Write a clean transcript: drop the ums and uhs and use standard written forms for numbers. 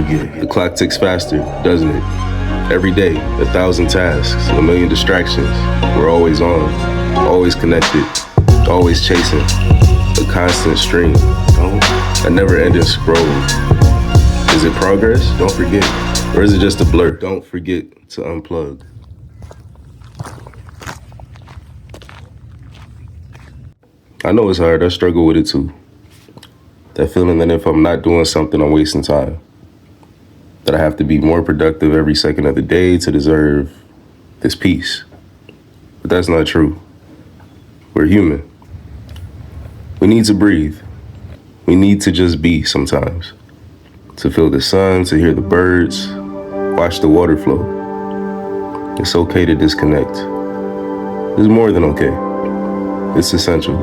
forget. The clock ticks faster, doesn't it? Every day, 1,000 tasks, a million distractions. We're always on, always connected, always chasing. A constant stream, a never-ending scroll. Is it progress? Don't forget. Or is it just a blur? Don't forget to unplug. I know it's hard. I struggle with it too. That feeling that if I'm not doing something, I'm wasting time. That I have to be more productive every second of the day to deserve this peace. But that's not true. We're human. We need to breathe. We need to just be sometimes. To feel the sun, to hear the birds, watch the water flow. It's okay to disconnect. It's more than okay. It's essential.